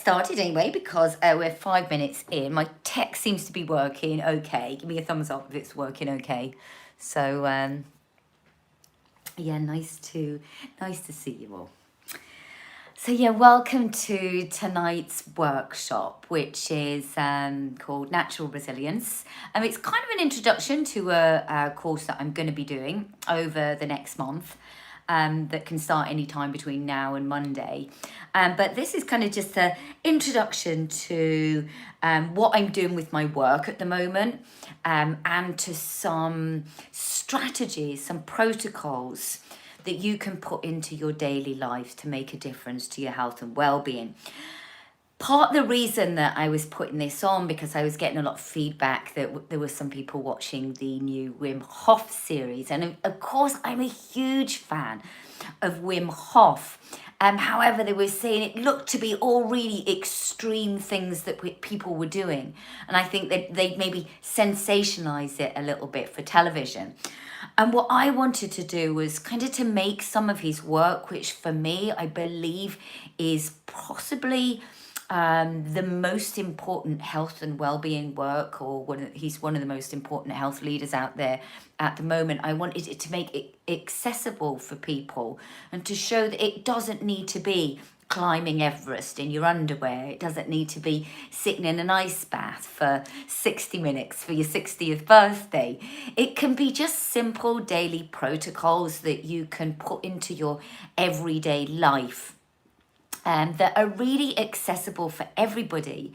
started anyway because we're 5 minutes in. My tech seems to be working okay. Give me a thumbs up if it's working okay. So yeah, nice to see you all. So yeah, welcome to tonight's workshop, which is called Natural Resilience. It's kind of an introduction to a course that I'm going to be doing over the next month. That can start any time between now and Monday. But this is kind of just an introduction to what I'm doing with my work at the moment, and to some strategies, some protocols that you can put into your daily life to make a difference to your health and well-being. Part of the reason that I was putting this on, because I was getting a lot of feedback that there were some people watching the new Wim Hof series. And of course, I'm a huge fan of Wim Hof. However, they were saying it looked to be all really extreme things that people were doing. And I think that they maybe sensationalized it a little bit for television. And what I wanted to do was kind of to make some of his work, which for me, I believe is possibly the most important health and well-being work, or he's one of the most important health leaders out there at the moment. I wanted it to make it accessible for people and to show that it doesn't need to be climbing Everest in your underwear. It doesn't need to be sitting in an ice bath for 60 minutes for your 60th birthday. It can be just simple daily protocols that you can put into your everyday life, that are really accessible for everybody,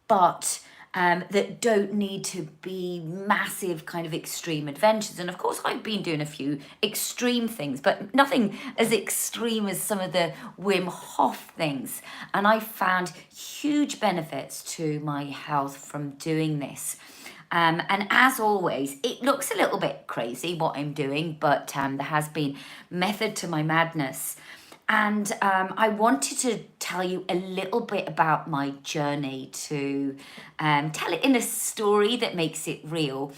but that don't need to be massive kind of extreme adventures. And of course, I've been doing a few extreme things, but nothing as extreme as some of the Wim Hof things. And I found huge benefits to my health from doing this. And as always, it looks a little bit crazy what I'm doing, but there has been method to my madness. And I wanted to tell you a little bit about my journey, to tell it in a story that makes it real,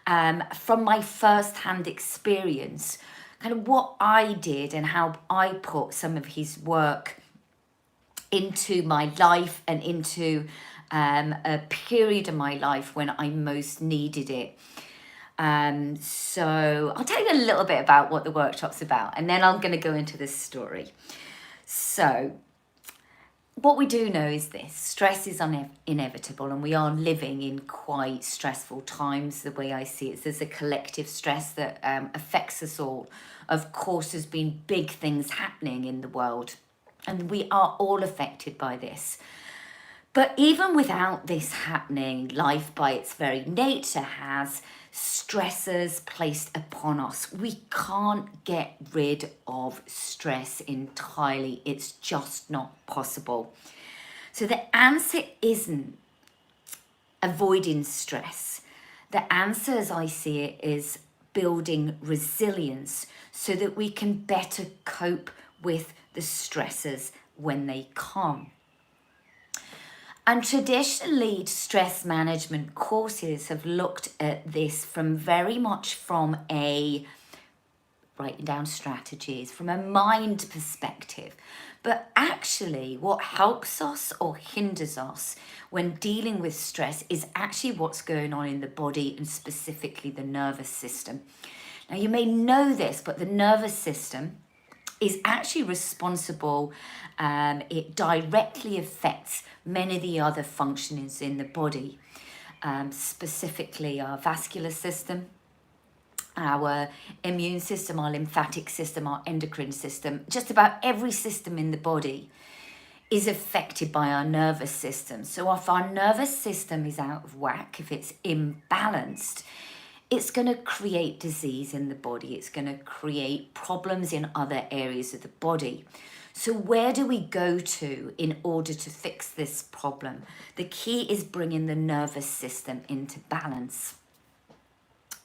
from my first-hand experience, kind of what I did and how I put some of his work into my life and into a period of my life when I most needed it. So I'll tell you a little bit about what the workshop's about, and then I'm going to go into this story. So what we do know is this: stress is inevitable, and we are living in quite stressful times. The way I see it, there's a collective stress that affects us all. Of course, there's been big things happening in the world, and we are all affected by this. But even without this happening, life by its very nature has stressors placed upon us. We can't get rid of stress entirely. It's just not possible. So the answer isn't avoiding stress. The answer, as I see it, is building resilience so that we can better cope with the stressors when they come. And traditionally, stress management courses have looked at this very much from a writing down strategies, from a mind perspective. But actually, what helps us or hinders us when dealing with stress is actually what's going on in the body, and specifically the nervous system. Now, you may know this, but the nervous system is actually responsible. It directly affects many of the other functions in the body, specifically our vascular system, our immune system, our lymphatic system, our endocrine system. Just about every system in the body is affected by our nervous system. So if our nervous system is out of whack, if it's imbalanced, it's going to create disease in the body. It's going to create problems in other areas of the body. So where do we go to in order to fix this problem? The key is bringing the nervous system into balance.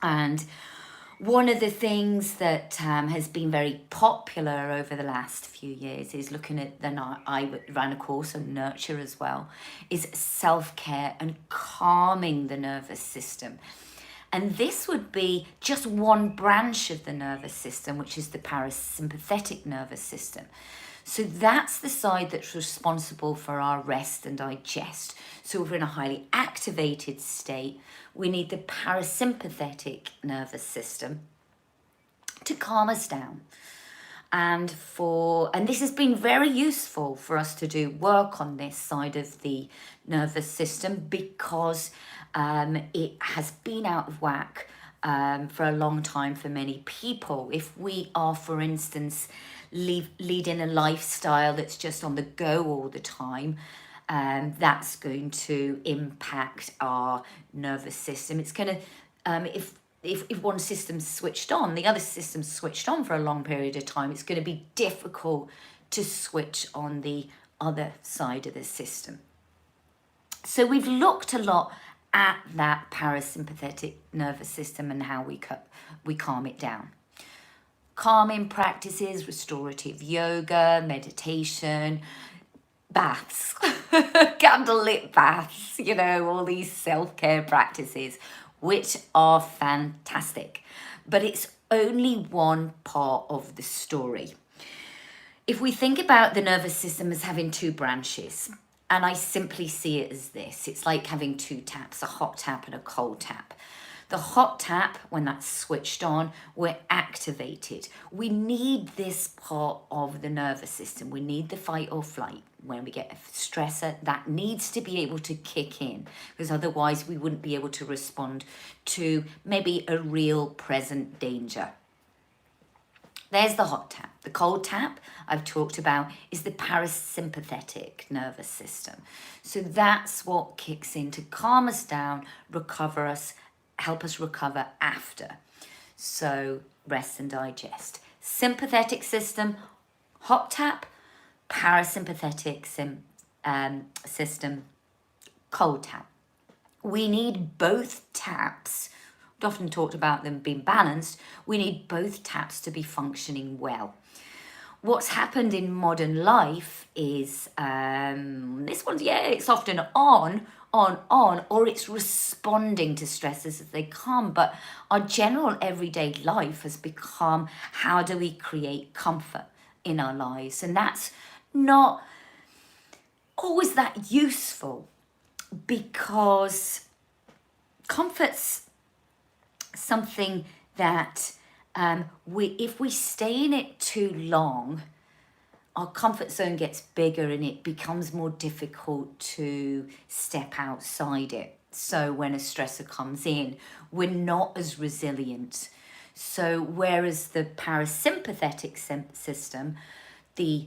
And one of the things that has been very popular over the last few years is looking at, I ran a course on Nurture as well, is self-care and calming the nervous system. And this would be just one branch of the nervous system, which is the parasympathetic nervous system. So that's the side that's responsible for our rest and digest. So if we're in a highly activated state, we need the parasympathetic nervous system to calm us down. And this has been very useful for us to do work on this side of the nervous system, because it has been out of whack for a long time for many people. If we are, for instance, leading a lifestyle that's just on the go all the time, that's going to impact our nervous system. It's going to, if one system's switched on, the other system's switched on for a long period of time, it's going to be difficult to switch on the other side of the system. So we've looked a lot at that parasympathetic nervous system and how we calm it down. Calming practices, restorative yoga, meditation, baths, candlelit baths, all these self-care practices, which are fantastic. But it's only one part of the story. If we think about the nervous system as having two branches, and I simply see it as this, it's like having two taps, a hot tap and a cold tap. The hot tap, when that's switched on, we're activated. We need this part of the nervous system. We need the fight or flight. When we get a stressor, that needs to be able to kick in, because otherwise we wouldn't be able to respond to maybe a real present danger. There's the hot tap. The cold tap I've talked about is the parasympathetic nervous system. So that's what kicks in to calm us down, recover us, help us recover after. So rest and digest. Sympathetic system, hot tap. Parasympathetic system, cold tap. We need both taps. We've often talked about them being balanced. We need both taps to be functioning well. What's happened in modern life is this one's, it's often on, or it's responding to stresses as they come. But our general everyday life has become, how do we create comfort in our lives? And that's not always that useful, because comfort's something that if we stay in it too long, our comfort zone gets bigger and it becomes more difficult to step outside it. So when a stressor comes in, we're not as resilient. So whereas the parasympathetic system, the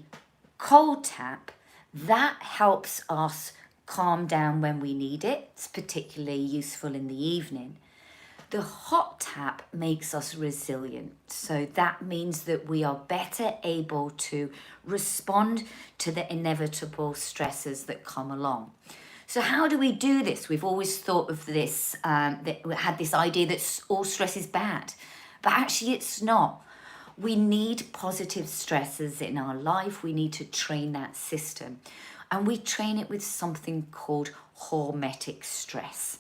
cold tap, that helps us calm down when we need it. It's particularly useful in the evening. The hot tap makes us resilient. So that means that we are better able to respond to the inevitable stresses that come along. So how do we do this? We've always thought of this, that we had this idea that all stress is bad, but actually it's not. We need positive stresses in our life. We need to train that system. And we train it with something called Hormetic Stress.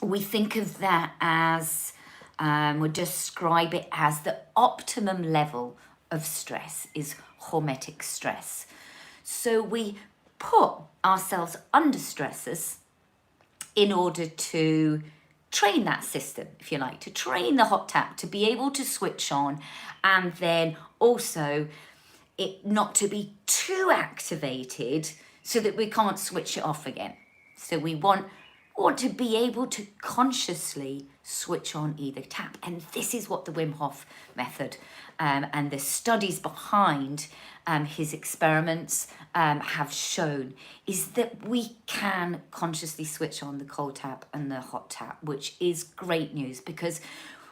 We think of that as, we describe it as the optimum level of stress is Hormetic Stress. So we put ourselves under stresses in order to train that system, if you like, to train the hot tap to be able to switch on, and then also it not to be too activated so that we can't switch it off again. So we want to be able to consciously switch on either tap. And this is what the Wim Hof Method and the studies behind his experiments have shown, is that we can consciously switch on the cold tap and the hot tap, which is great news, because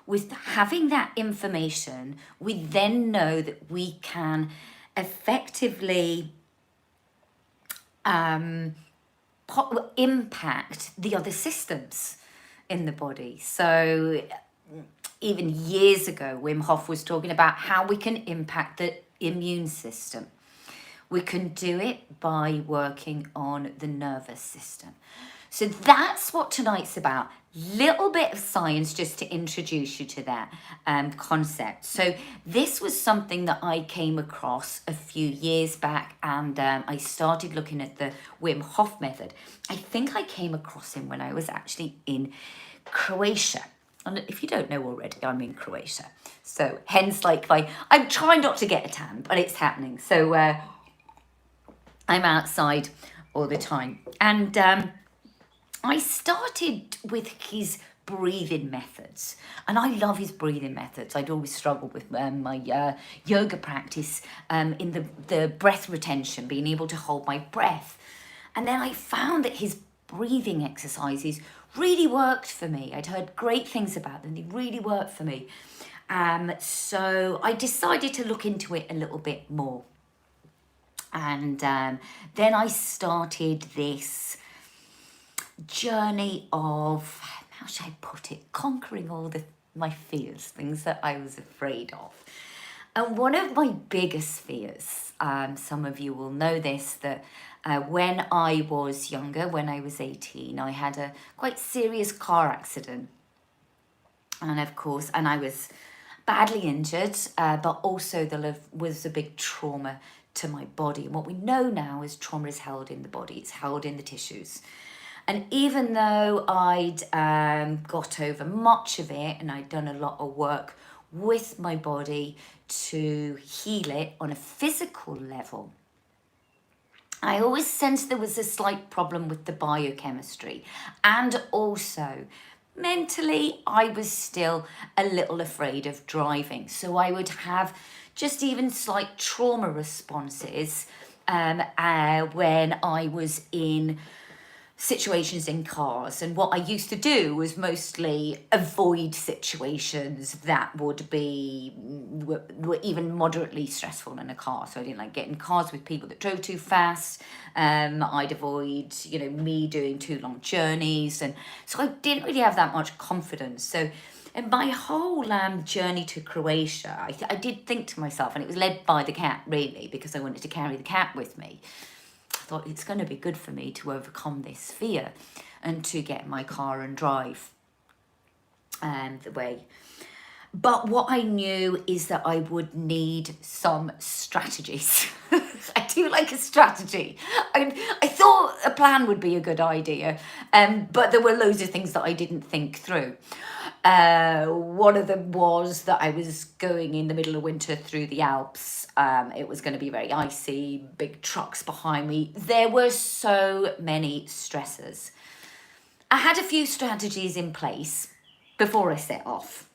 with having that information, we then know that we can effectively impact the other systems in the body. So even years ago, Wim Hof was talking about how we can impact the immune system. We can do it by working on the nervous system. So that's what tonight's about. Little bit of science just to introduce you to that concept. So this was something that I came across a few years back, and I started looking at the Wim Hof Method. I think I came across him when I was actually in Croatia. And if you don't know already, I'm in Croatia. So hence, like, I'm trying not to get a tan, but it's happening. So I'm outside all the time. And I started with his breathing methods, and I love his breathing methods. I'd always struggled with my yoga practice in the breath retention, being able to hold my breath. And then I found that his breathing exercises really worked for me. I'd heard great things about them. They really worked for me. So I decided to look into it a little bit more. And then I started this journey of, how should I put it, conquering all my fears, things that I was afraid of. And one of my biggest fears, some of you will know this, that when I was younger, when I was 18, I had a quite serious car accident. And of course, and I was badly injured, but also there was a big trauma to my body. And what we know now is trauma is held in the body, it's held in the tissues. And even though I'd got over much of it, and I'd done a lot of work with my body to heal it on a physical level, I always sensed there was a slight problem with the biochemistry. And also, mentally, I was still a little afraid of driving. So I would have just even slight trauma responses when I was in situations in cars. And what I used to do was mostly avoid situations that were even moderately stressful in a car. So I didn't like getting cars with people that drove too fast. I'd avoid, me doing too long journeys. And so I didn't really have that much confidence. So in my whole journey to Croatia, I did think to myself, and it was led by the cat really, because I wanted to carry the cat with me. I thought it's going to be good for me to overcome this fear and to get in my car and drive the way. But what I knew is that I would need some strategies. I do like a strategy. I thought a plan would be a good idea, but there were loads of things that I didn't think through. One of them was that I was going in the middle of winter through the Alps. It was going to be very icy, big trucks behind me. There were so many stressors. I had a few strategies in place before I set off.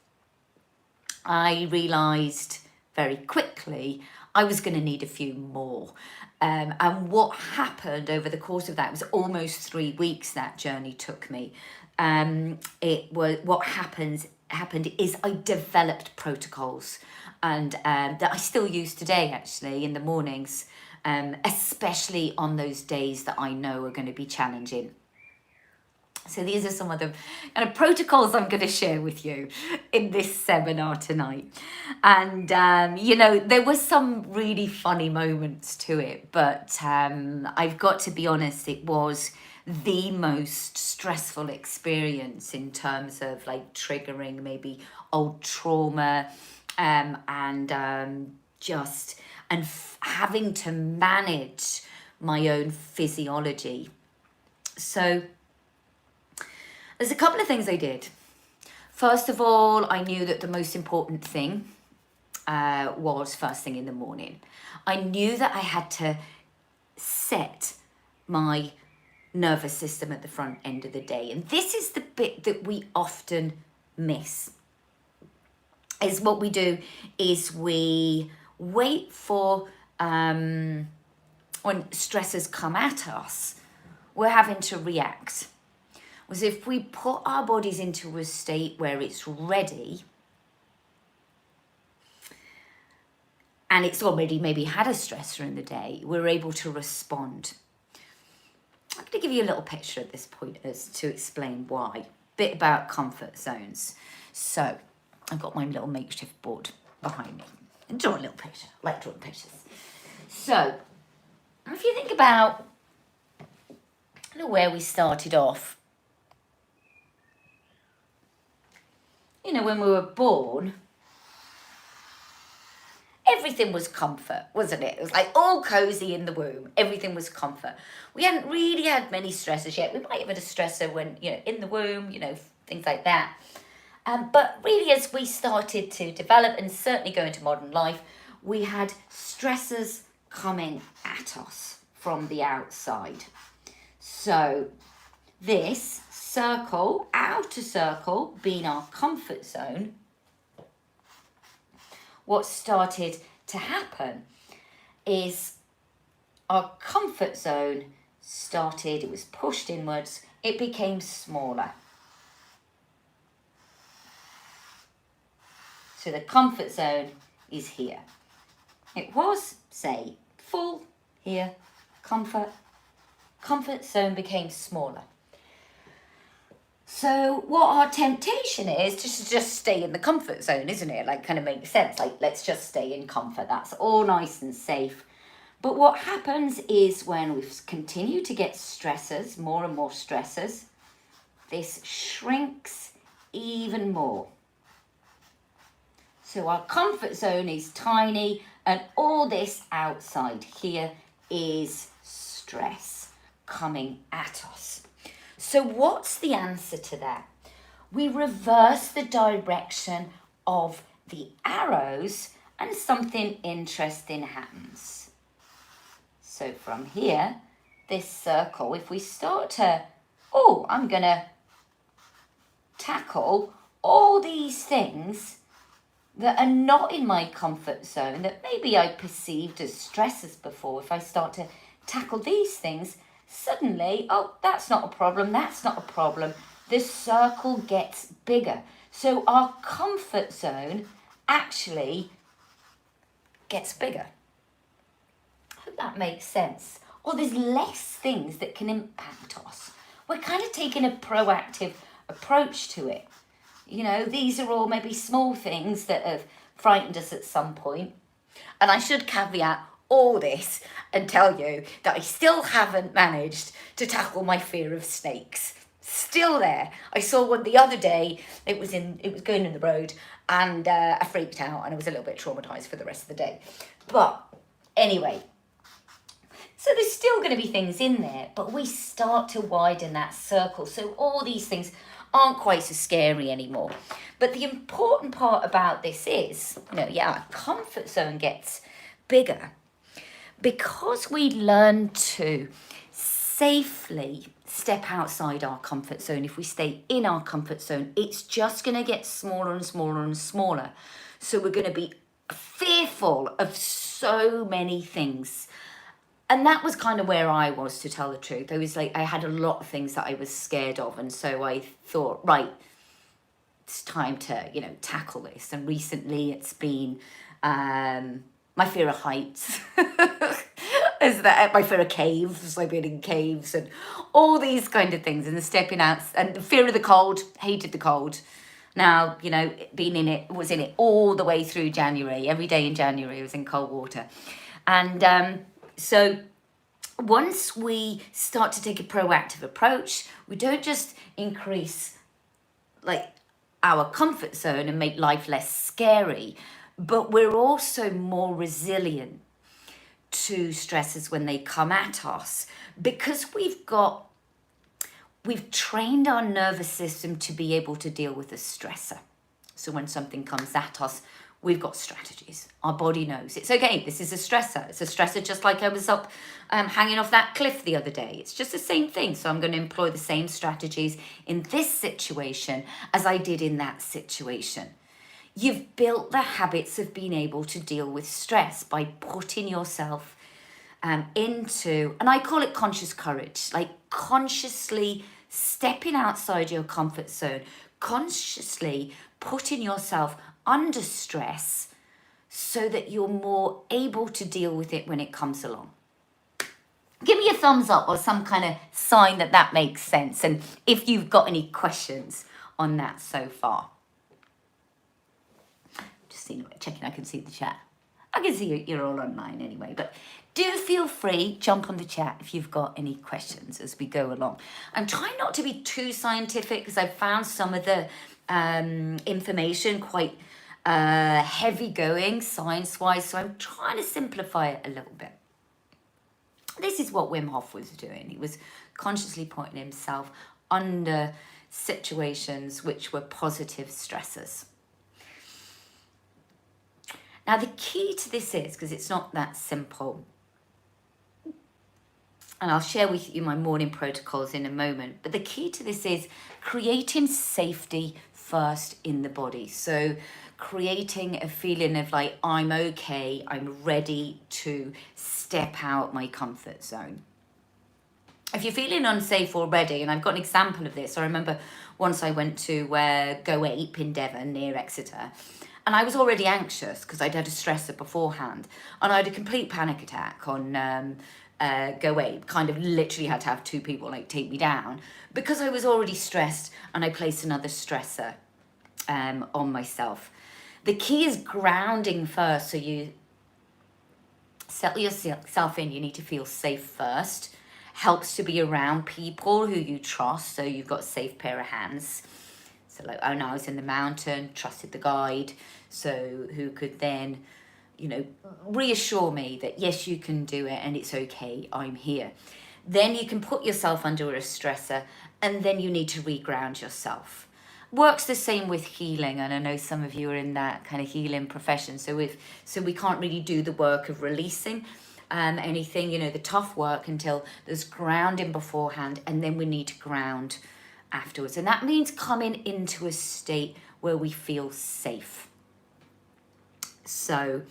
I realised very quickly I was going to need a few more. And what happened over the course of that, it was almost 3 weeks that journey took me. What happened is I developed protocols, and that I still use today actually in the mornings, especially on those days that I know are going to be challenging. So these are some of the kind of protocols I'm going to share with you in this seminar tonight. And, there were some really funny moments to it, but I've got to be honest, it was the most stressful experience in terms of like triggering maybe old trauma having to manage my own physiology. So there's a couple of things I did. First of all, I knew that the most important thing was first thing in the morning. I knew that I had to set my nervous system at the front end of the day. And this is the bit that we often miss. Is what we do is we wait for when stressors come at us, we're having to react. Was if we put our bodies into a state where it's ready and it's already maybe had a stressor in the day, we're able to respond. I'm going to give you a little picture at this point as to explain why. Bit about comfort zones. So I've got my little makeshift board behind me. And draw a little picture. I like drawing pictures. So if you think about where we started off, you know, when we were born, everything was comfort, wasn't it? It was like all cozy in the womb. Everything was comfort. We hadn't really had many stressors yet. We might have had a stressor when, you know, in the womb, you know, things like that. But really, as we started to develop and certainly go into modern life, we had stressors coming at us from the outside. So this circle, outer circle, being our comfort zone, what started to happen is our comfort zone started, it was pushed inwards, it became smaller. So the comfort zone is here. It was, say, full here, comfort zone became smaller. So what our temptation is to just stay in the comfort zone, isn't it? Like, kind of makes sense. Like, let's just stay in comfort. That's all nice and safe. But what happens is when we continue to get stressors, more and more stressors, this shrinks even more. So our comfort zone is tiny, and all this outside here is stress coming at us. So what's the answer to that? We reverse the direction of the arrows and something interesting happens. So from here, this circle, if we start to, I'm going to tackle all these things that are not in my comfort zone, that maybe I perceived as stressors before. If I start to tackle these things, suddenly, that's not a problem, that's not a problem. The circle gets bigger. So our comfort zone actually gets bigger. I hope that makes sense. Or there's less things that can impact us. We're kind of taking a proactive approach to it. You know, these are all maybe small things that have frightened us at some point. And I should caveat all this and tell you that I still haven't managed to tackle my fear of snakes. Still there. I saw one the other day. It was going in the road, and I freaked out, and I was a little bit traumatized for the rest of the day. But anyway, so there's still going to be things in there, but we start to widen that circle. So all these things aren't quite so scary anymore. But the important part about this is, our comfort zone gets bigger because we learn to safely step outside our comfort zone. If we stay in our comfort zone, it's just going to get smaller and smaller and smaller. So we're going to be fearful of so many things. And that was kind of where I was, to tell the truth. I had a lot of things that I was scared of. And so I thought, right, it's time to, tackle this. And recently it's been my fear of heights. My fear of caves, like being in caves and all these kind of things. And the stepping out and the fear of the cold, hated the cold. Now, was in it all the way through January. Every day in January I was in cold water. And so once we start to take a proactive approach, we don't just increase our comfort zone and make life less scary, but we're also more resilient to stresses when they come at us, because we've trained our nervous system to be able to deal with a stressor. So when something comes at us, we've got strategies. Our body knows it's okay. This is a stressor. It's a stressor, just like I was up hanging off that cliff the other day. It's just the same thing. So I'm going to employ the same strategies in this situation as I did in that situation. You've built the habits of being able to deal with stress by putting yourself into, and I call it conscious courage, like consciously stepping outside your comfort zone, consciously putting yourself under stress so that you're more able to deal with it when it comes along. Give me a thumbs up or some kind of sign that makes sense, and if you've got any questions on that so far. Checking I can see the chat. I can see you're all online anyway, but do feel free, jump on the chat if you've got any questions as we go along. I'm trying not to be too scientific because I've found some of the information quite heavy going science-wise, so I'm trying to simplify it a little bit. This is what Wim Hof was doing. He was consciously putting himself under situations which were positive stressors. Now, the key to this is, because it's not that simple, and I'll share with you my morning protocols in a moment, but the key to this is creating safety first in the body. So creating a feeling of like, I'm okay, I'm ready to step out my comfort zone. If you're feeling unsafe already, and I've got an example of this, I remember once I went to Go Ape in Devon near Exeter, and I was already anxious because I'd had a stressor beforehand, and I had a complete panic attack on Go Ape. Kind of literally had to have two people like take me down because I was already stressed, and I placed another stressor on myself. The key is grounding first. So you settle yourself in. You need to feel safe first. Helps to be around people who you trust, so you've got a safe pair of hands. So like, oh no, I was in the mountain, trusted the guide, so who could then, you know, reassure me that yes, you can do it and it's okay, I'm here. Then you can put yourself under a stressor, and then you need to reground yourself. Works the same with healing, and I know some of you are in that kind of healing profession, so we can't really do the work of releasing anything, you know, the tough work until there's grounding beforehand, and then we need to ground afterwards. And that means coming into a state where we feel safe. So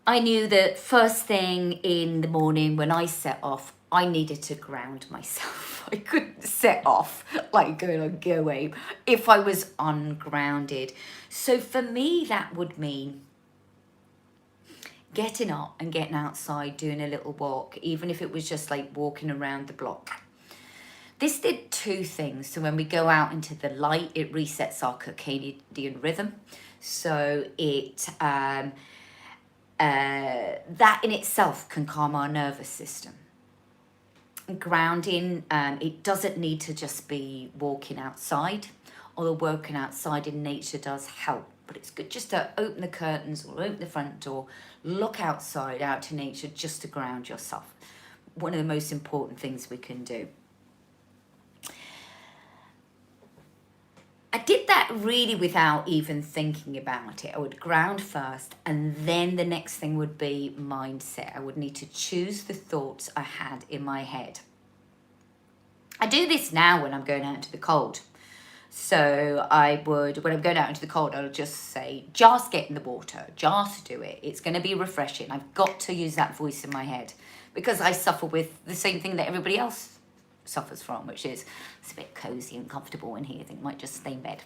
I knew that first thing in the morning when I set off, I needed to ground myself. I couldn't set off like going on Go Ape if I was ungrounded. So for me, that would mean getting up and getting outside, doing a little walk, even if it was just like walking around the block. This did two things. So when we go out into the light, it resets our circadian rhythm. So it that in itself can calm our nervous system. Grounding, it doesn't need to just be walking outside, although walking outside in nature does help. But it's good just to open the curtains or open the front door, look outside, out to nature, just to ground yourself. One of the most important things we can do. I did that really without even thinking about it. I would ground first, and then the next thing would be mindset. I would need to choose the thoughts I had in my head. I do this now when I'm going out into the cold. So I would, when I'm going out into the cold, I'll just say, just get in the water, just do it. It's going to be refreshing. I've got to use that voice in my head because I suffer with the same thing that everybody else suffers from, which is it's a bit cozy and comfortable in here. I think I might just stay in bed.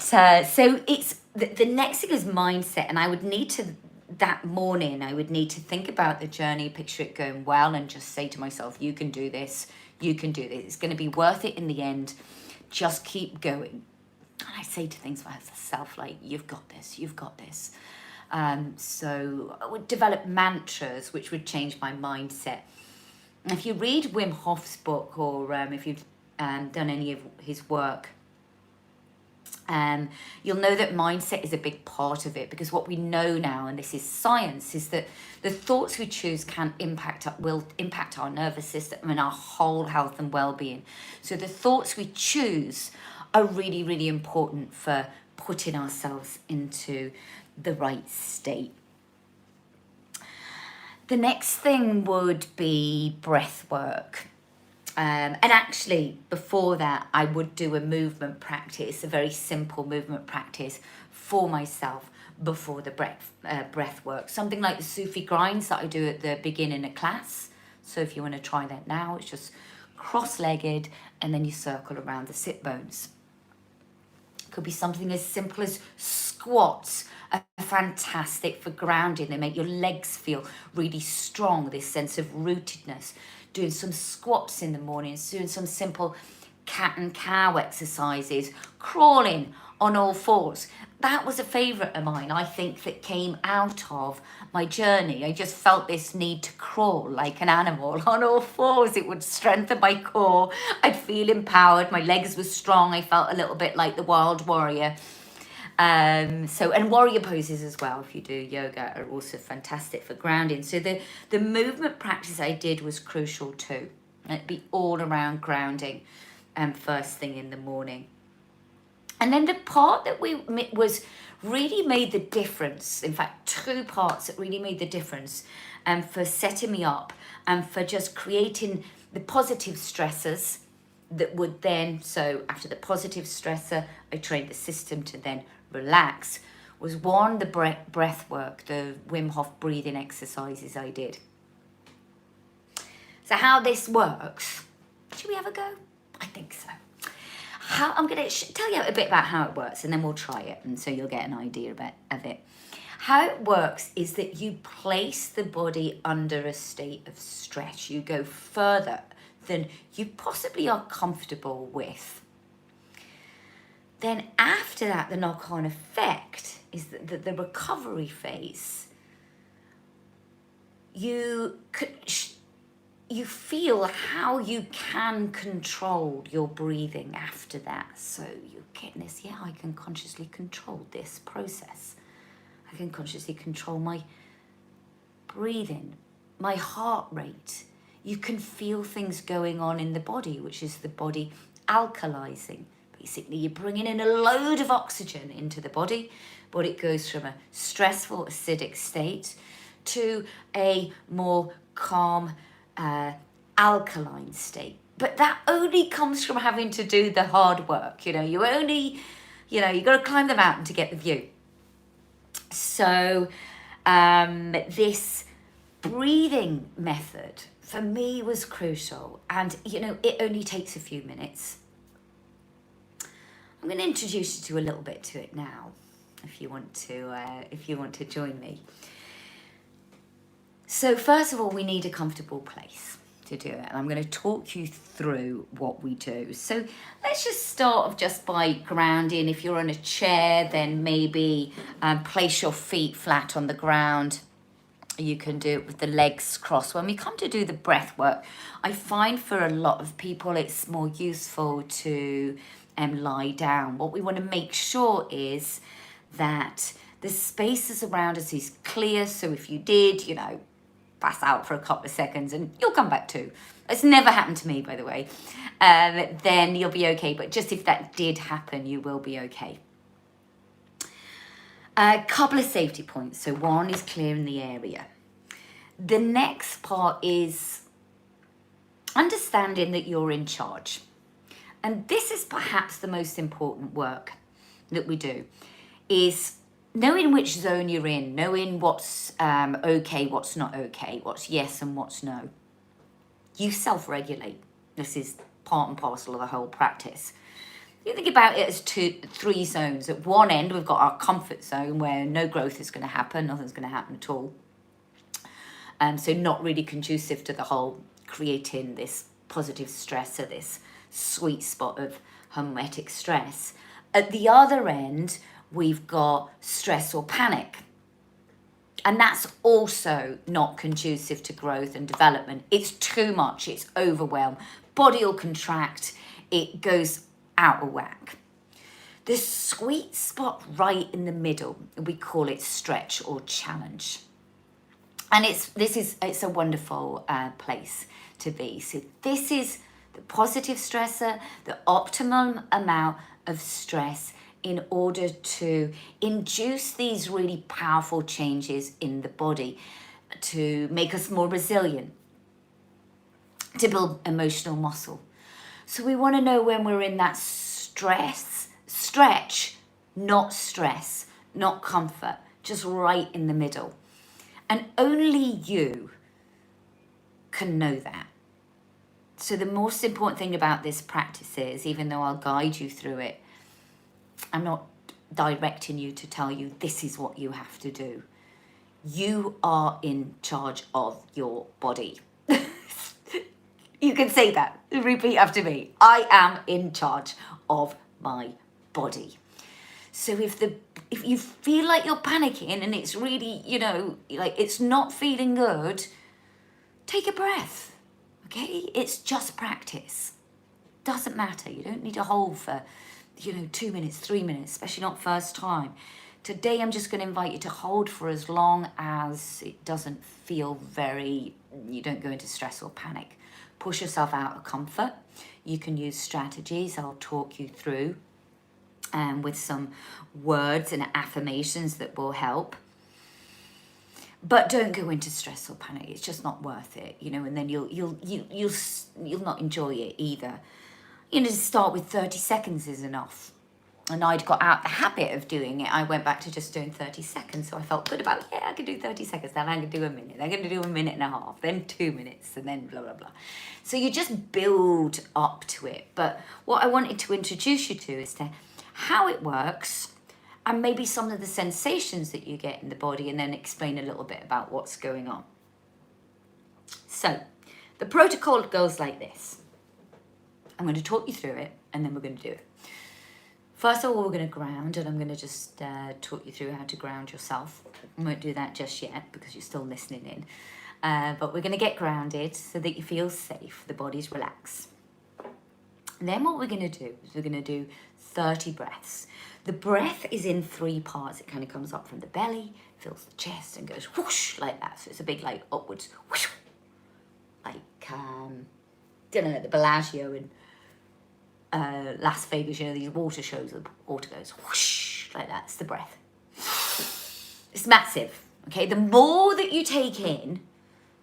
So it's the next thing is mindset, and I would need to that morning. I would need to think about the journey, picture it going well, and just say to myself, "You can do this. You can do this. It's going to be worth it in the end. Just keep going." And I say to things myself like, "You've got this. You've got this." So I would develop mantras which would change my mindset. If you read Wim Hof's book, or if you've done any of his work, you'll know that mindset is a big part of it, because what we know now, and this is science, is that the thoughts we choose will impact our nervous system and our whole health and well-being. So the thoughts we choose are really, really important for putting ourselves into the right state. The next thing would be breath work. And actually, before that, I would do a movement practice, a very simple movement practice for myself before the breath work. Something like the Sufi grinds that I do at the beginning of class. So if you want to try that now, it's just cross-legged and then you circle around the sit bones. Could be something as simple as squats. Are fantastic for grounding. They make your legs feel really strong, this sense of rootedness. Doing some squats in the morning, doing some simple cat and cow exercises, crawling on all fours. That was a favourite of mine, I think, that came out of my journey. I just felt this need to crawl like an animal on all fours. It would strengthen my core. I'd feel empowered. My legs were strong. I felt a little bit like the wild warrior. And warrior poses as well, if you do yoga, are also fantastic for grounding. So the movement practice I did was crucial too. It'd be all around grounding first thing in the morning. And then the part that was really made the difference, in fact, two parts that really made the difference for setting me up and for just creating the positive stressors that would then, so after the positive stressor, I trained the system to then relax, was one, the breath work, the Wim Hof breathing exercises I did. So how this works, should we have a go? I think so. I'm going to tell you a bit about how it works, and then we'll try it, and so you'll get an idea of it. How it works is that you place the body under a state of stress. You go further than you possibly are comfortable with. Then after that, the knock-on effect is that the recovery phase, you feel how you can control your breathing after that. So you're getting this, I can consciously control this process. I can consciously control my breathing, my heart rate. You can feel things going on in the body, which is the body alkalizing. Basically, you're bringing in a load of oxygen into the body, but it goes from a stressful, acidic state to a more calm, alkaline state. But that only comes from having to do the hard work. You got to climb the mountain to get the view. So this breathing method for me was crucial, and it only takes a few minutes. I'm going to introduce you to a little bit to it now, if you want to join me. So first of all, we need a comfortable place to do it, and I'm going to talk you through what we do. So let's just start off just by grounding. If you're on a chair, then maybe place your feet flat on the ground. You can do it with the legs crossed. When we come to do the breath work, I find for a lot of people it's more useful to lie down. What we want to make sure is that the spaces around us is clear. So if you did, pass out for a couple of seconds and you'll come back to. It's never happened to me, by the way. Then you'll be okay. But just if that did happen, you will be okay. A couple of safety points. So one is clearing the area. The next part is understanding that you're in charge. And this is perhaps the most important work that we do, is knowing which zone you're in, knowing what's okay, what's not okay, what's yes and what's no. You self-regulate. This is part and parcel of the whole practice. You think about it as three zones. At one end, we've got our comfort zone where no growth is going to happen, nothing's going to happen at all. So not really conducive to the whole creating this positive stress or this sweet spot of Hormetic stress. At the other end, we've got stress or panic. And that's also not conducive to growth and development. It's too much, it's overwhelm. Body will contract, it goes out of whack. The sweet spot right in the middle, we call it stretch or challenge. And it's a wonderful place to be. So this is the positive stressor, the optimum amount of stress in order to induce these really powerful changes in the body, to make us more resilient, to build emotional muscle. So we want to know when we're in that stretch, not stress, not comfort, just right in the middle. And only you can know that. So the most important thing about this practice is, even though I'll guide you through it, I'm not directing you to tell you this is what you have to do. You are in charge of your body. You can say that. Repeat after me. I am in charge of my body. So if you feel like you're panicking and it's really, like it's not feeling good, take a breath, okay? It's just practice. Doesn't matter. You don't need to hold for, 2 minutes, 3 minutes, especially not first time. Today, I'm just going to invite you to hold for as long as it doesn't feel you don't go into stress or panic. Push yourself out of comfort. You can use strategies I'll talk you through with some words and affirmations that will help. But don't go into stress or panic. It's just not worth it, and then you'll not enjoy it either. To start with 30 seconds is enough. And I'd got out the habit of doing it. I went back to just doing 30 seconds. So I felt good about, I could do 30 seconds. Then I could do a minute. I'm going to do a minute and a half. Then 2 minutes. And then blah, blah, blah. So you just build up to it. But what I wanted to introduce you to is how it works and maybe some of the sensations that you get in the body, and then explain a little bit about what's going on. So the protocol goes like this. I'm going to talk you through it, and then we're going to do it. First of all, we're going to ground, and I'm going to just talk you through how to ground yourself. I won't do that just yet because you're still listening in. But we're going to get grounded so that you feel safe, the body's relaxed. And then what we're going to do is we're going to do 30 breaths. The breath is in 3 parts. It kind of comes up from the belly, fills the chest, and goes whoosh like that. So it's a big upwards whoosh. Like, the Bellagio in Las Vegas, these water shows, the water goes whoosh, like that. It's the breath. It's massive, okay? The more that you take in,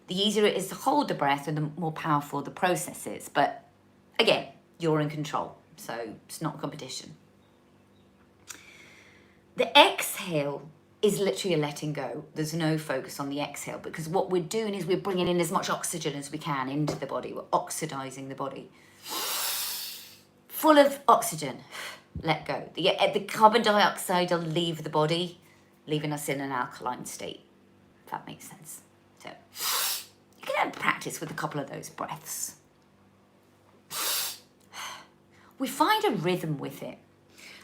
the easier it is to hold the breath and the more powerful the process is. But again, you're in control, so it's not a competition. The exhale is literally a letting go. There's no focus on the exhale because what we're doing is we're bringing in as much oxygen as we can into the body. We're oxidizing the body. Full of oxygen, let go. The carbon dioxide will leave the body, leaving us in an alkaline state, if that makes sense. So you can practice with a couple of those breaths. We find a rhythm with it.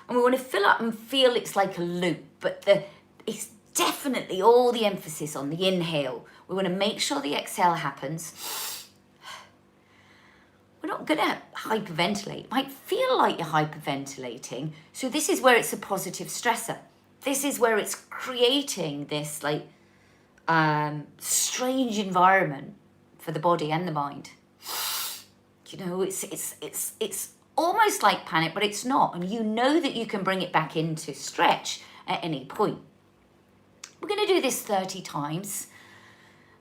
And we want to fill up and feel it's like a loop, but it's definitely all the emphasis on the inhale. We want to make sure the exhale happens. We're not going to hyperventilate. It might feel like you're hyperventilating. So this is where it's a positive stressor. This is where it's creating this strange environment for the body and the mind. It's almost like panic, but it's not. And you know that you can bring it back into stretch at any point. We're going to do this 30 times,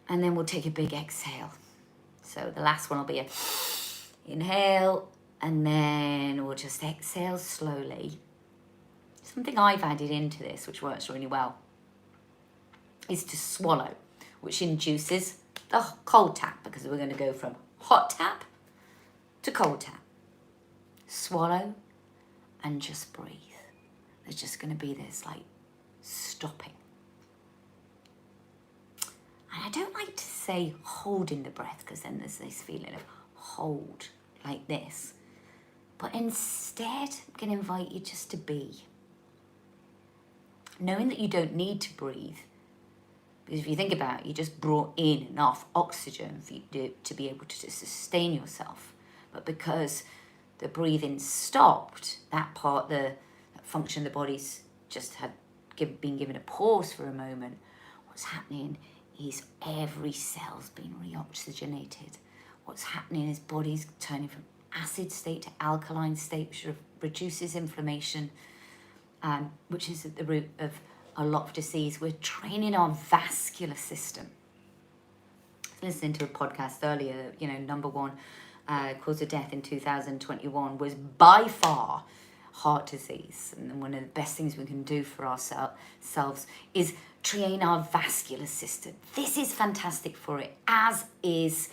and then we'll take a big exhale. So the last one will be a inhale, and then we'll just exhale slowly. Something I've added into this, which works really well, is to swallow, which induces the cold tap, because we're going to go from hot tap to cold tap. Swallow and just breathe. There's just going to be this stopping. And I don't like to say holding the breath because then there's this feeling of hold like this. But instead, I'm going to invite you just to be. Knowing that you don't need to breathe. Because if you think about it, you just brought in enough oxygen for you to be able to sustain yourself. But because the breathing stopped, that function of the body's just been given a pause for a moment. What's happening is every cell's being reoxygenated. What's happening is body's turning from acid state to alkaline state, which reduces inflammation, which is at the root of a lot of disease. We're training our vascular system. I was listening to a podcast earlier, number one cause of death in 2021 was by far heart disease. And one of the best things we can do for ourselves is train our vascular system. This is fantastic for it, as is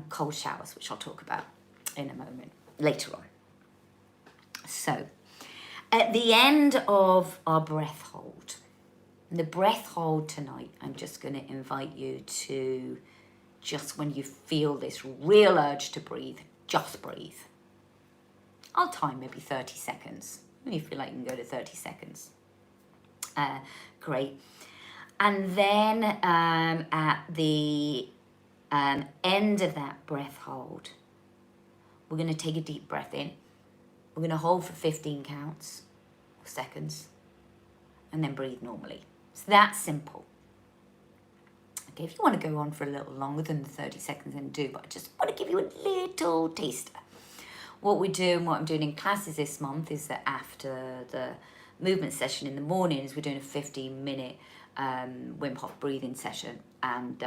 cold showers, which I'll talk about in a moment, later on. So, at the end of our breath hold, the breath hold tonight, I'm just going to invite you to, just when you feel this real urge to breathe, just breathe. I'll time maybe 30 seconds. You feel like you can go to 30 seconds. Great. And then at the end of that breath hold, we're going to take a deep breath in. We're going to hold for 15 counts or seconds and then breathe normally. It's that simple. Okay, if you want to go on for a little longer than the 30 seconds, then do, but I just want to give you a little taster. What we do and what I'm doing in classes this month is that after the movement session in the mornings, we're doing a 15-minute Wim Hof breathing session, and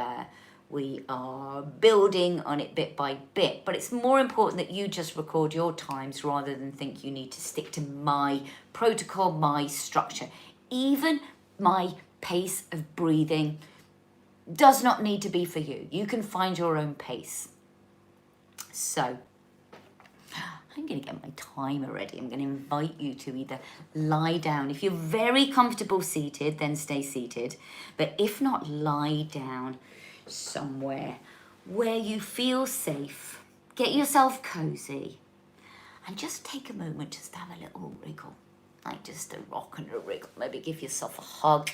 we are building on it bit by bit. But it's more important that you just record your times rather than think you need to stick to my protocol, my structure. Even my pace of breathing does not need to be for you. You can find your own pace. So I'm going to get my timer ready. I'm going to invite you to either lie down. If you're very comfortable seated, then stay seated. But if not, lie down somewhere where you feel safe. Get yourself cozy. And just take a moment, just have a little wriggle. Like just a rock and a wriggle. Maybe give yourself a hug.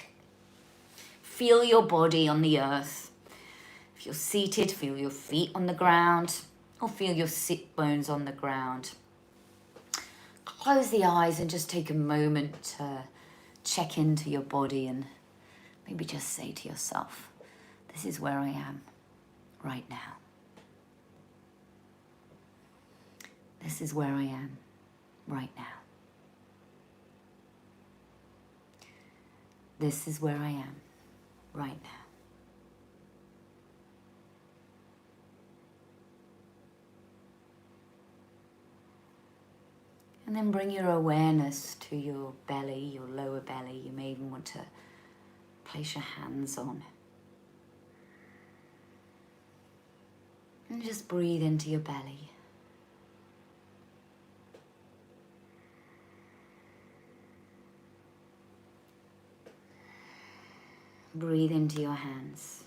Feel your body on the earth. If you're seated, feel your feet on the ground, or feel your sit bones on the ground. Close the eyes and just take a moment to check into your body and maybe just say to yourself, this is where I am right now. This is where I am right now. This is where I am right now. And then bring your awareness to your belly, your lower belly. You may even want to place your hands on. And just breathe into your belly. Breathe into your hands.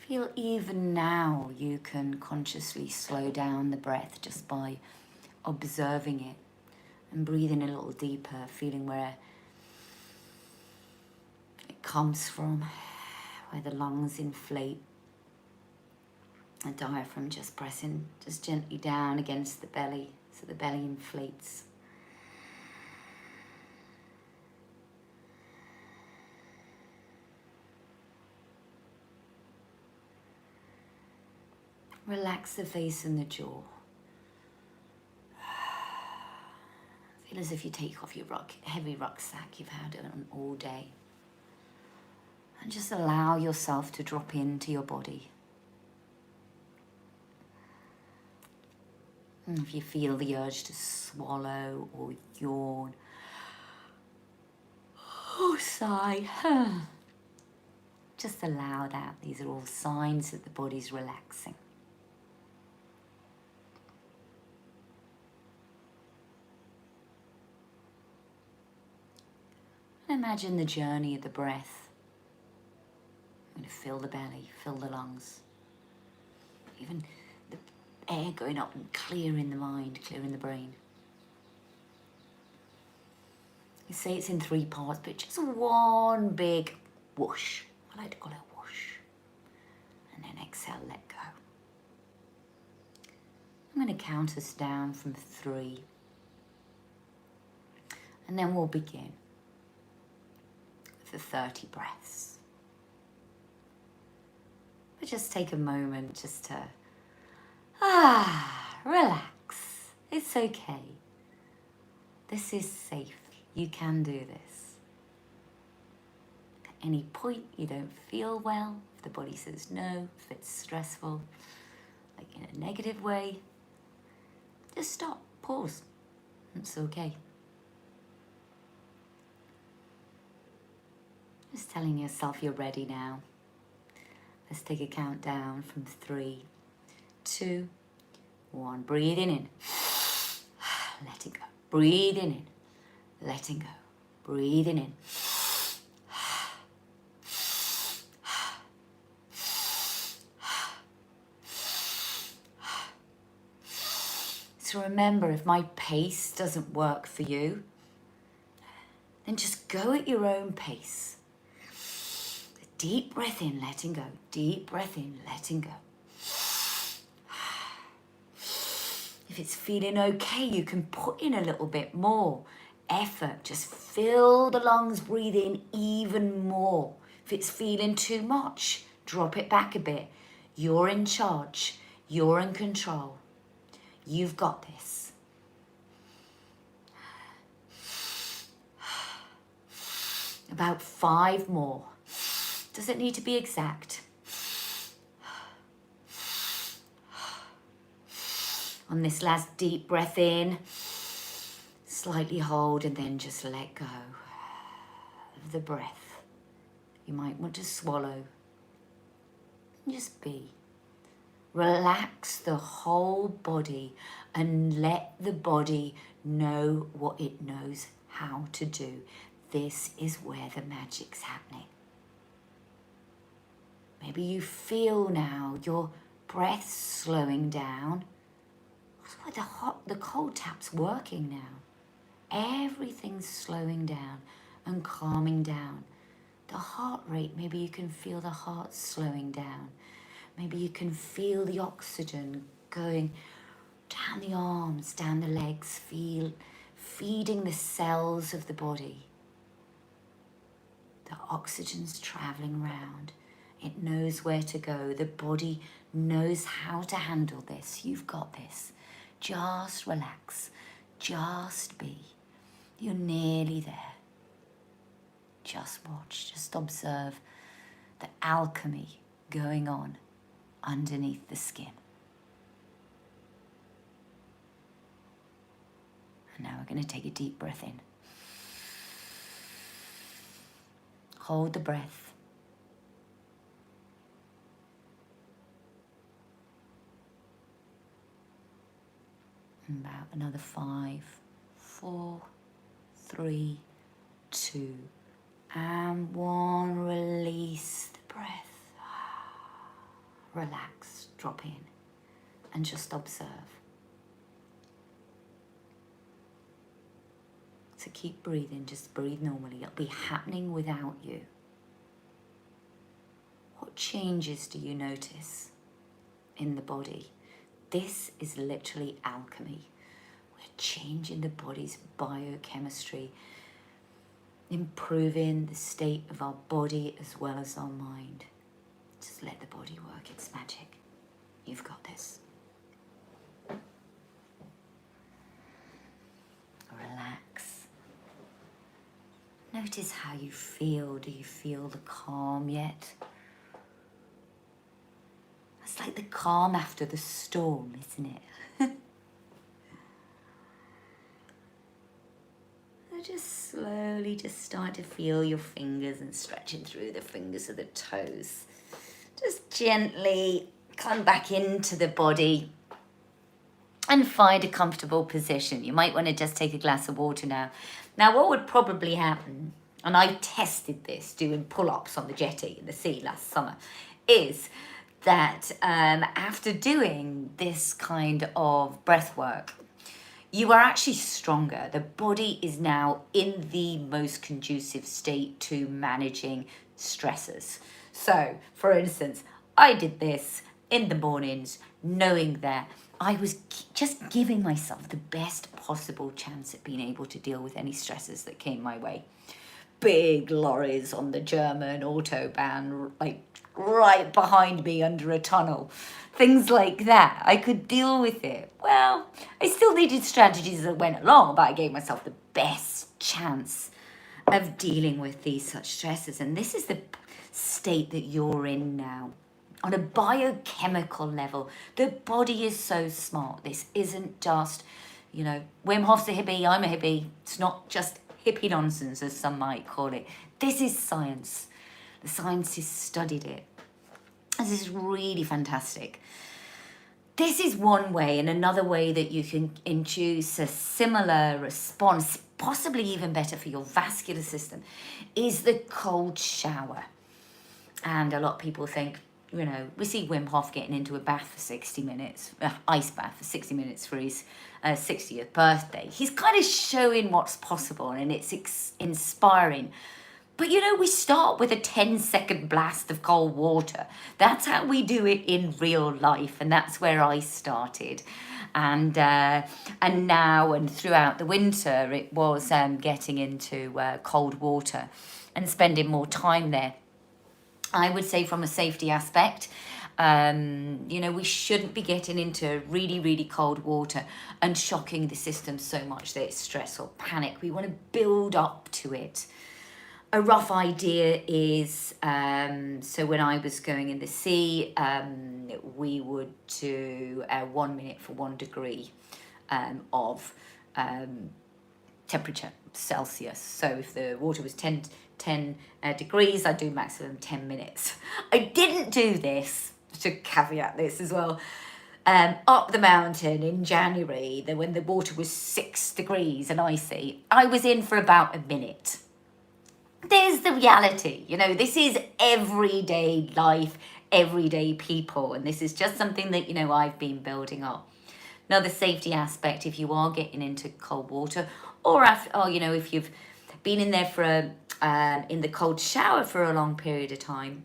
Feel even now you can consciously slow down the breath just by observing it and breathing a little deeper, feeling where it comes from, where the lungs inflate, the diaphragm just pressing just gently down against the belly so the belly inflates. Relax the face and the jaw. Feel as if you take off your heavy rucksack you've had on all day. And just allow yourself to drop into your body. And if you feel the urge to swallow or yawn, or sigh, just allow that. These are all signs that the body's relaxing. Imagine the journey of the breath. I'm going to fill the belly, fill the lungs. Even the air going up and clearing the mind, clearing the brain. You say it's in 3 parts, but just one big whoosh. I like to call it a whoosh. And then exhale, let go. I'm going to count us down from 3. And then we'll begin. For 30 breaths. But just take a moment just to relax. It's okay. This is safe. You can do this. At any point you don't feel well, if the body says no, if it's stressful, like in a negative way, just stop, pause. It's okay. Just telling yourself you're ready now. Let's take a countdown from 3, 2, 1. Breathing in. Let it go. Breathing in, letting go. Breathing in. So remember, if my pace doesn't work for you, then just go at your own pace. A deep breath in, letting go. Deep breath in, letting go. If it's feeling okay, you can put in a little bit more effort. Just fill the lungs, breathe in even more. If it's feeling too much, drop it back a bit. You're in charge. You're in control. You've got this. About 5 more. Doesn't need to be exact. On this last deep breath in, slightly hold and then just let go of the breath. You might want to swallow. Just be. Relax the whole body and let the body know what it knows how to do. This is where the magic's happening. Maybe you feel now your breath slowing down. That's why the cold tap's working now. Everything's slowing down and calming down. The heart rate, maybe you can feel the heart slowing down. Maybe you can feel the oxygen going down the arms, down the legs, feeding the cells of the body. The oxygen's traveling around. It knows where to go. The body knows how to handle this. You've got this. Just relax. Just be. You're nearly there. Just watch. Just observe the alchemy going on underneath the skin. And now we're going to take a deep breath in. Hold the breath. And about another 5, 4, 3, 2, and 1. Release the breath. Relax, drop in, and just observe. So keep breathing, just breathe normally. It'll be happening without you. What changes do you notice in the body? This is literally alchemy. We're changing the body's biochemistry, improving the state of our body as well as our mind. Just let the body work its magic. You've got this. Relax. Notice how you feel. Do you feel the calm yet? It's like the calm after the storm, isn't it? Just slowly just start to feel your fingers and stretching through the fingers of the toes. Just gently come back into the body and find a comfortable position. You might want to just take a glass of water now. Now, what would probably happen, and I tested this doing pull-ups on the jetty in the sea last summer, is that after doing this kind of breath work, you are actually stronger. The body is now in the most conducive state to managing stressors. So, for instance, I did this in the mornings, knowing that I was just giving myself the best possible chance at being able to deal with any stressors that came my way. Big lorries on the German autobahn, like right behind me under a tunnel. Things like that. I could deal with it. Well, I still needed strategies that went along, but I gave myself the best chance of dealing with these such stresses. And this is the state that you're in now. On a biochemical level, the body is so smart. This isn't just, Wim Hof's a hippie, I'm a hippie. It's not just hippie nonsense, as some might call it. This is science. The scientists studied it. This is really fantastic. This is one way, and another way that you can induce a similar response, possibly even better for your vascular system, is the cold shower. And a lot of people think, you know, we see Wim Hof getting into a bath for 60 minutes, ice bath for 60 minutes for his 60th birthday. He's kind of showing what's possible, and it's inspiring. But you know, we start with a 10-second blast of cold water. That's how we do it in real life, and that's where I started. And now and throughout the winter, it was getting into cold water and spending more time there. I would say from a safety aspect, you know, we shouldn't be getting into really, really cold water and shocking the system so much that it's stress or panic. We want to build up to it. A rough idea is, so when I was going in the sea, we would do 1 minute for 1 degree of temperature Celsius. So if the water was 10 degrees, I'd do maximum 10 minutes. I didn't do this, to caveat this as well, up the mountain in January, when the water was 6 degrees and icy. I was in for about a minute. There's the reality, you know, this is everyday life, everyday people, and this is just something that, you know, I've been building up. Now, the safety aspect, if you are getting into cold water, or you know, if you've been in there for in the cold shower for a long period of time,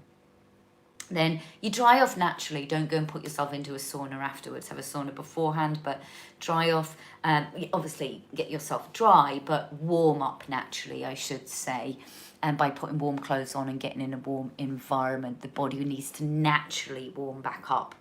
then you dry off naturally. Don't go and put yourself into a sauna afterwards. Have a sauna beforehand, but dry off. Obviously, get yourself dry, but warm up naturally, I should say. And by putting warm clothes on and getting in a warm environment, the body needs to naturally warm back up.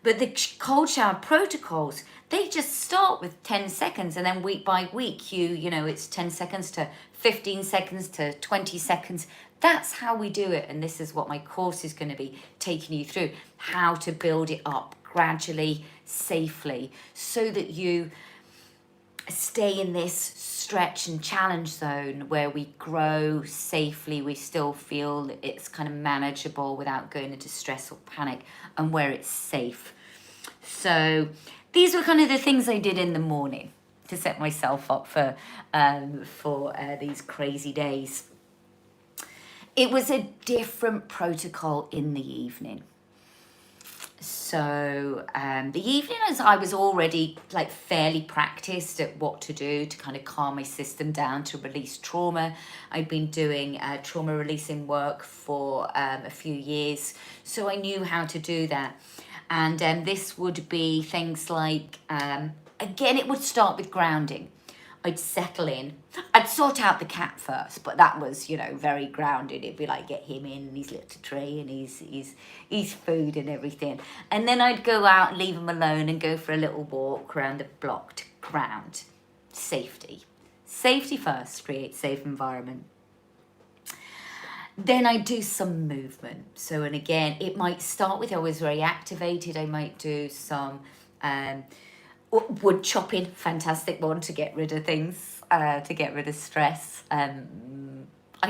But the cold shower protocols, they just start with 10 seconds, and then week by week, you know, it's 10 seconds to 15 seconds to 20 seconds. That's how we do it. And this is what my course is going to be taking you through, how to build it up gradually, safely, so that you stay in this stretch and challenge zone where we grow safely, we still feel it's kind of manageable without going into stress or panic, and where it's safe. So these were kind of the things I did in the morning to set myself up for these crazy days. It was a different protocol in the evening. So the evening, as I was already like fairly practiced at what to do to kind of calm my system down to release trauma. I'd been doing trauma releasing work for a few years, so I knew how to do that. And this would be things like, again, it would start with grounding. I'd settle in. I'd sort out the cat first, but that was, you know, very grounded. It'd be like, get him in his little tray and his food and everything. And then I'd go out and leave him alone and go for a little walk around the block to ground. Safety. Safety first, create safe environment. Then I do some movement. So, and again, it might start with, I was very activated. I might do some wood chopping, fantastic one to get rid of things, to get rid of stress. I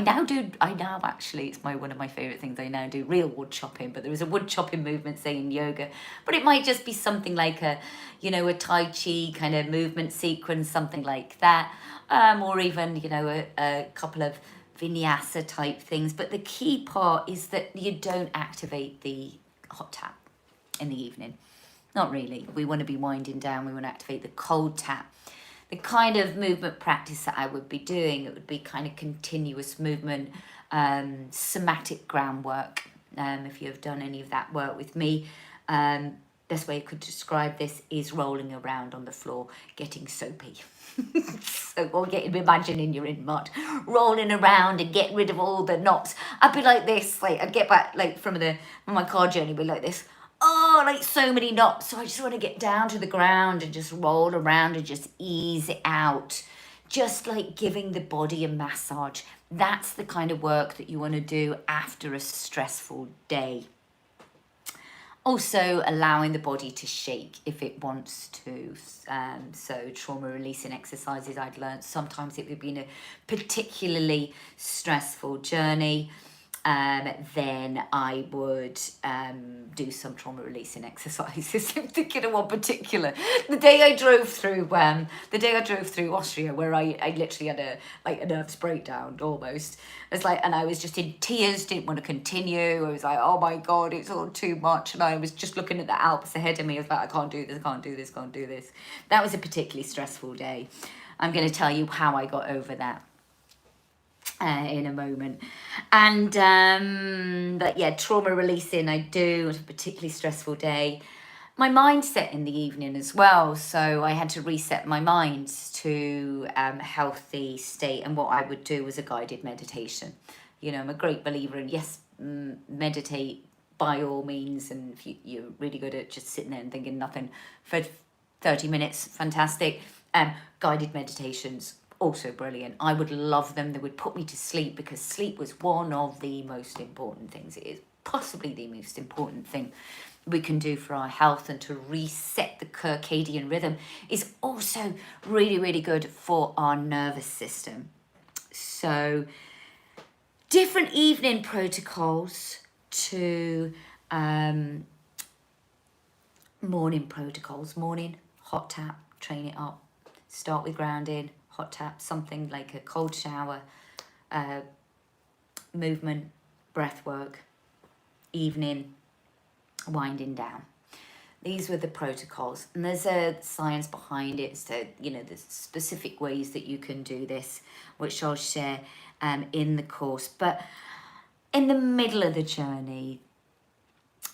now actually, it's one of my favourite things, I now do real wood chopping, but there is a wood chopping movement, say, in yoga, but it might just be something like a Tai Chi kind of movement sequence, something like that, or even, you know, a couple of vinyasa type things. But the key part is that you don't activate the hot tap in the evening. Not really. We want to be winding down. We want to activate the cold tap. The kind of movement practice that I would be doing, it would be kind of continuous movement, somatic groundwork. If you have done any of that work with me, best way I could describe this is rolling around on the floor, getting soapy. Or imagining you're in mud, rolling around and getting rid of all the knots. I'd be like this, like I'd get back like from my car journey, be like this. Oh, like so many knots. So I just want to get down to the ground and just roll around and just ease it out. Just like giving the body a massage. That's the kind of work that you want to do after a stressful day. Also allowing the body to shake if it wants to. So trauma releasing exercises I'd learned. Sometimes it would be in a particularly stressful journey. then I would do some trauma releasing exercises. I'm thinking of one particular. The day I drove through Austria, where I literally had a nervous breakdown almost. It's like, and I was just in tears, didn't want to continue. I was like, oh my God, it's all too much. And I was just looking at the Alps ahead of me. I was like, I can't do this, can't do this, can't do this. That was a particularly stressful day. I'm going to tell you how I got over that in a moment. And but yeah, trauma releasing I do. It was a particularly stressful day. My mindset in the evening as well, so I had to reset my mind to a healthy state, and what I would do was a guided meditation. You know, I'm a great believer in, yes, meditate by all means, and if you're really good at just sitting there and thinking nothing for 30 minutes, fantastic. Guided meditations, also brilliant. I would love them. They would put me to sleep, because sleep was one of the most important things. It is possibly the most important thing we can do for our health, and to reset the circadian rhythm is also really, really good for our nervous system. So different evening protocols to morning protocols. Morning, hot tap, train it up. Start with grounding, hot tap, something like a cold shower, movement, breath work. Evening, winding down. These were the protocols, and there's a science behind it. So, you know, there's specific ways that you can do this, which I'll share in the course. But in the middle of the journey,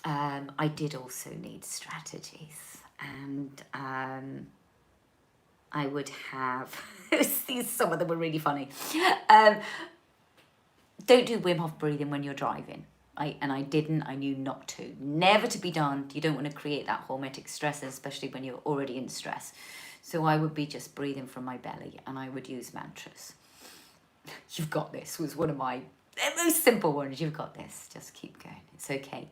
I did also need strategies, and I would have, some of them were really funny. Don't do Wim Hof breathing when you're driving. I didn't, I knew not to. Never to be done. You don't want to create that hormetic stress, especially when you're already in stress. So I would be just breathing from my belly, and I would use mantras. You've got this was one of my most simple ones. You've got this. Just keep going. It's okay.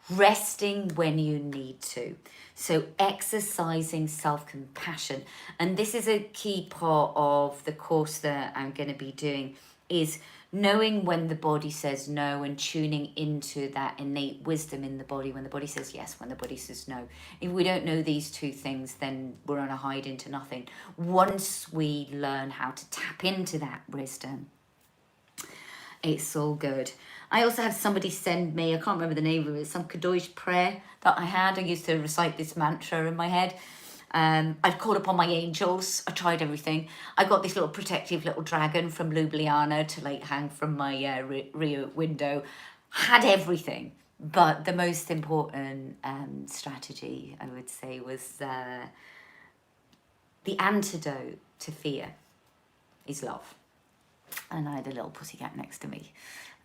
Resting when you need to. So exercising self-compassion. And this is a key part of the course that I'm going to be doing, is knowing when the body says no, and tuning into that innate wisdom in the body when the body says yes, when the body says no. If we don't know these two things, then we're on a hide into nothing. Once we learn how to tap into that wisdom, it's all good. I also had somebody send me, I can't remember the name of it, some Kadosh prayer that I had. I used to recite this mantra in my head. I've called upon my angels. I tried everything. I got this little protective little dragon from Ljubljana to like hang from my rear window. Had everything. But the most important strategy, I would say, was the antidote to fear is love. And I had a little pussycat next to me,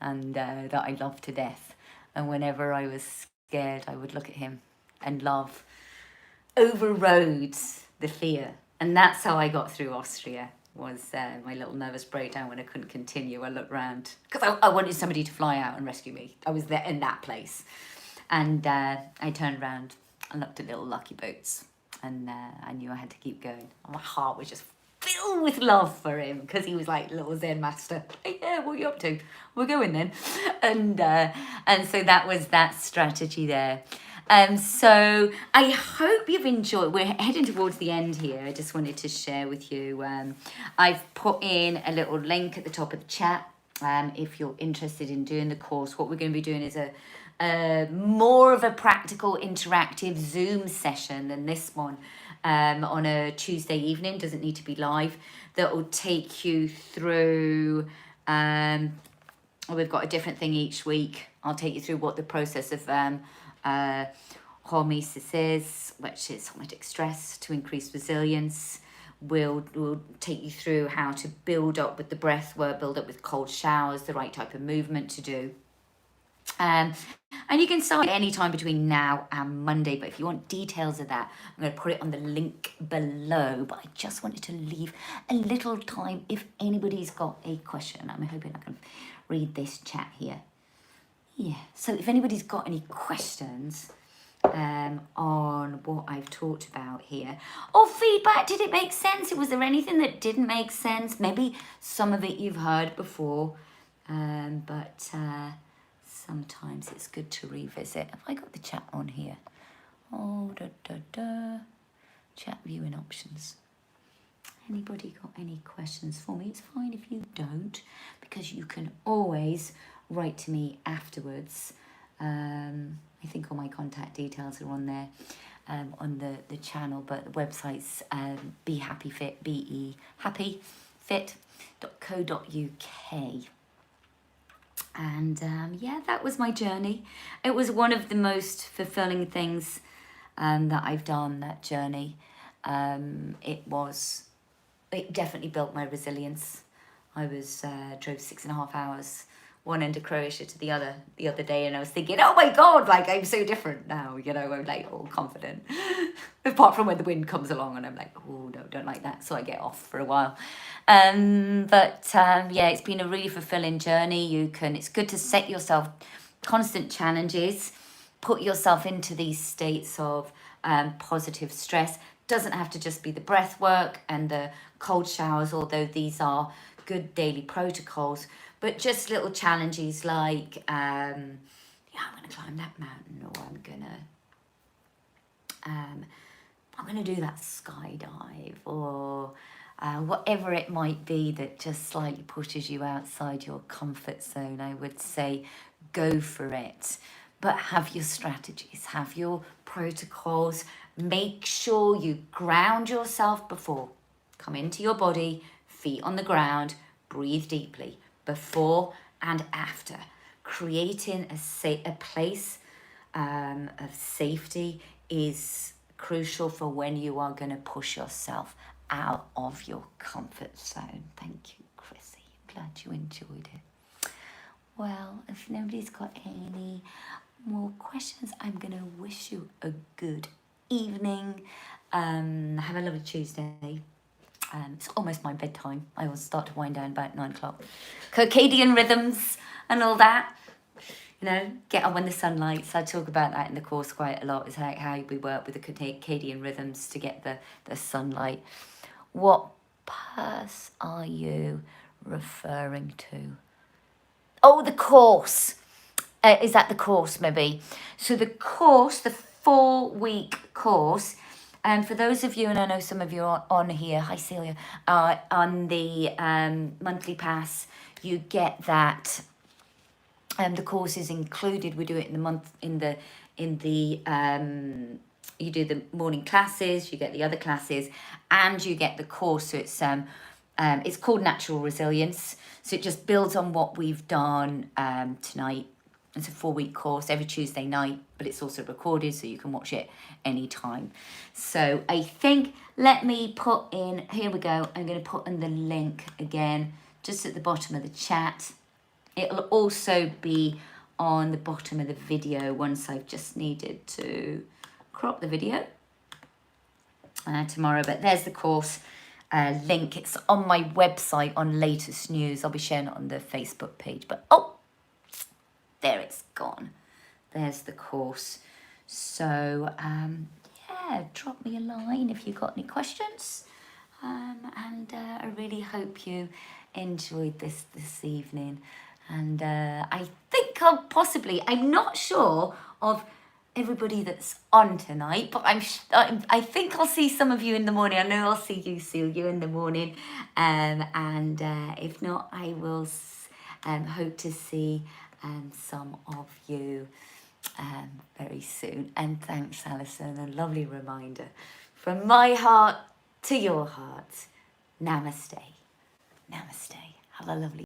and that I loved to death. And whenever I was scared, I would look at him, and love overrode the fear. And that's how I got through Austria, was my little nervous breakdown when I couldn't continue. I looked around, because I wanted somebody to fly out and rescue me. I was there in that place. And I turned around and looked at little lucky boats, and I knew I had to keep going. My heart was just filled with love for him, because he was like little Zen master. Hey, yeah, what are you up to? We're going then. And so that was that strategy there. So I hope you've enjoyed. We're heading towards the end here. I just wanted to share with you. I've put in a little link at the top of the chat. If you're interested in doing the course, what we're going to be doing is a more of a practical interactive Zoom session than this one. On a Tuesday evening, doesn't need to be live, that will take you through, we've got a different thing each week. I'll take you through what the process of hormesis is, which is hormetic stress to increase resilience. We'll take you through how to build up with the breath work, build up with cold showers, the right type of movement to do. And you can start any time between now and Monday, but if you want details of that, I'm going to put it on the link below. But I just wanted to leave a little time if anybody's got a question. I'm hoping I can read this chat here. Yeah, so if anybody's got any questions on what I've talked about here, or feedback, did it make sense? Was there anything that didn't make sense? Maybe some of it you've heard before. but sometimes it's good to revisit. Have I got the chat on here? Oh, chat viewing options. Anybody got any questions for me? It's fine if you don't, because you can always write to me afterwards. I think all my contact details are on there, on the channel, but the website's Be Happy Fit, behappyfit.co.uk. And yeah, that was my journey. It was one of the most fulfilling things that I've done, that journey. It definitely built my resilience. I drove 6.5 hours, one end of Croatia to the other day, and I was thinking, oh my God, like I'm so different now, I'm like all confident. Apart from when the wind comes along and I'm like, oh no, don't like that, so I get off for a while. Yeah, it's been a really fulfilling journey. It's good to set yourself constant challenges, put yourself into these states of positive stress. Doesn't have to just be the breath work and the cold showers, although these are good daily protocols, but just little challenges like, I'm going to climb that mountain, or I'm going to do that skydive, or whatever it might be that just slightly pushes you outside your comfort zone. I would say go for it, but have your strategies, have your protocols. Make sure you ground yourself before. Come into your body, feet on the ground, breathe deeply, before and after. Creating a place of safety is crucial for when you are going to push yourself out of your comfort zone. Thank you, Chrissy. Glad you enjoyed it. Well, if nobody's got any more questions, I'm going to wish you a good evening. Have a lovely Tuesday. It's almost my bedtime. I will start to wind down about 9 o'clock. Circadian rhythms and all that. Get up when the sun lights. I talk about that in the course quite a lot. It's like how we work with the circadian rhythms to get the sunlight. What purse are you referring to? Oh, the course. Is that the course, maybe? So the course, the 4-week course, and for those of you, and I know some of you are on here, hi Celia, on the monthly pass, you get that. The course is included. We do it in the month, you do the morning classes, you get the other classes, and you get the course. So it's called Natural Resilience. So it just builds on what we've done tonight. It's a 4-week course every Tuesday night, but it's also recorded, so you can watch it anytime. So I think, let me put in, here we go. I'm going to put in the link again, just at the bottom of the chat. It'll also be on the bottom of the video once I've just needed to crop the video tomorrow. But there's the course link. It's on my website on latest news. I'll be sharing it on the Facebook page. But, oh, there it's gone. There's the course. So, yeah, drop me a line if you've got any questions. And I really hope you enjoyed this evening. And I think I'm not sure of everybody that's on tonight, but I think I'll see some of you in the morning. I know I'll see you, Celia, in the morning. And if not, I will hope to see some of you very soon. And thanks, Alison, a lovely reminder. From my heart to your heart, namaste. Namaste. Have a lovely